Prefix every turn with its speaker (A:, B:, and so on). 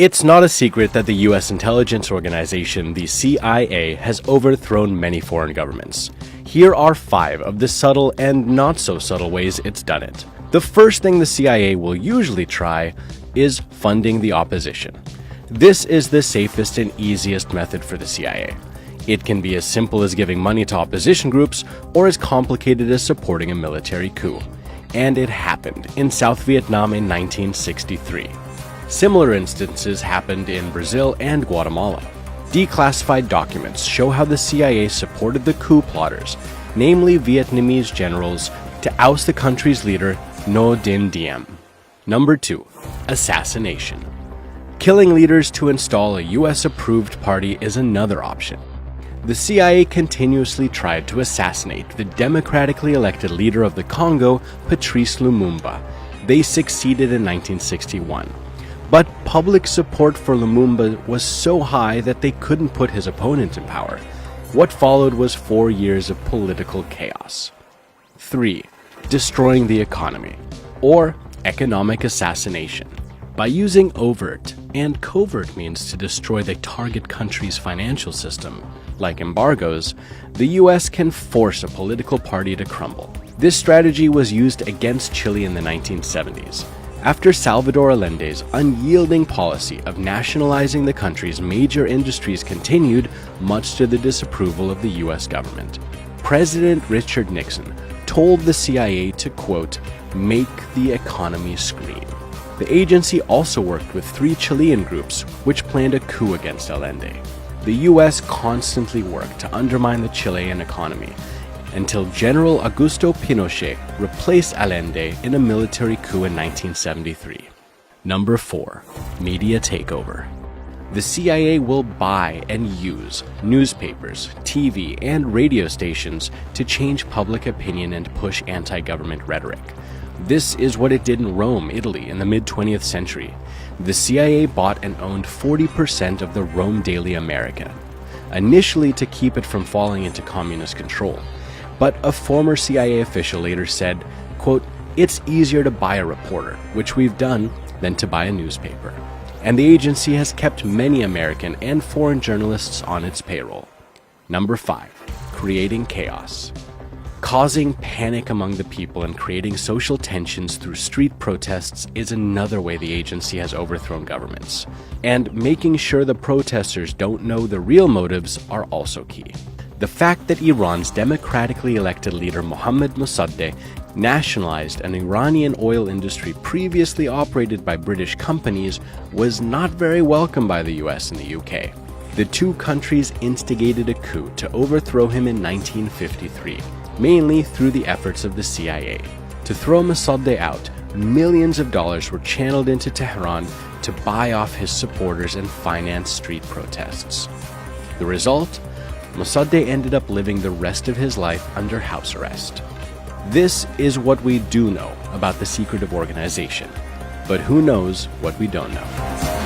A: It's not a secret that the U.S. intelligence organization, the CIA, has overthrown many foreign governments. Here are 5 of the subtle and not so subtle ways it's done it. The first thing the CIA will usually try is funding the opposition. This is the safest and easiest method for the CIA. It can be as simple as giving money to opposition groups or as complicated as supporting a military coup. And it happened in South Vietnam in 1963. Similar instances happened in Brazil and Guatemala. Declassified documents show how the CIA supported the coup plotters, namely Vietnamese generals, to oust the country's leader, Ngo Dinh Diem. Number 2. Assassination. Killing leaders to install a US-approved party is another option. The CIA continuously tried to assassinate the democratically elected leader of the Congo, Patrice Lumumba. They succeeded in 1961. But public support for Lumumba was so high that they couldn't put his opponent in power. What followed was 4 years of political chaos. 3. Destroying the economy, or economic assassination. By using overt and covert means to destroy the target country's financial system, like embargoes, the US can force a political party to crumble. This strategy was used against Chile in the 1970s. After Salvador Allende's unyielding policy of nationalizing the country's major industries continued, much to the disapproval of the US government, President Richard Nixon told the CIA to, quote, make the economy scream. The agency also worked with 3 Chilean groups which planned a coup against Allende. The US constantly worked to undermine the Chilean economy until General Augusto Pinochet replaced Allende in a military coup in 1973. Number 4. Media takeover. The CIA will buy and use newspapers, TV, and radio stations to change public opinion and push anti-government rhetoric. This is what it did in Rome, Italy in the mid-20th century. The CIA bought and owned 40% of the Rome Daily America, initially to keep it from falling into communist control. But a former CIA official later said, quote, it's easier to buy a reporter, which we've done, than to buy a newspaper. And the agency has kept many American and foreign journalists on its payroll. Number 5. Creating chaos. Causing panic among the people and creating social tensions through street protests is another way the agency has overthrown governments. And making sure the protesters don't know the real motives are also key. The fact that Iran's democratically elected leader Mohammad Mossadegh nationalized an Iranian oil industry previously operated by British companies was not very welcome by the US and the UK. The 2 countries instigated a coup to overthrow him in 1953, mainly through the efforts of the CIA. To throw Mossadegh out, millions of dollars were channeled into Tehran to buy off his supporters and finance street protests. The result? Mossadegh ended up living the rest of his life under house arrest. This is what we do know about the secretive organization. But who knows what we don't know?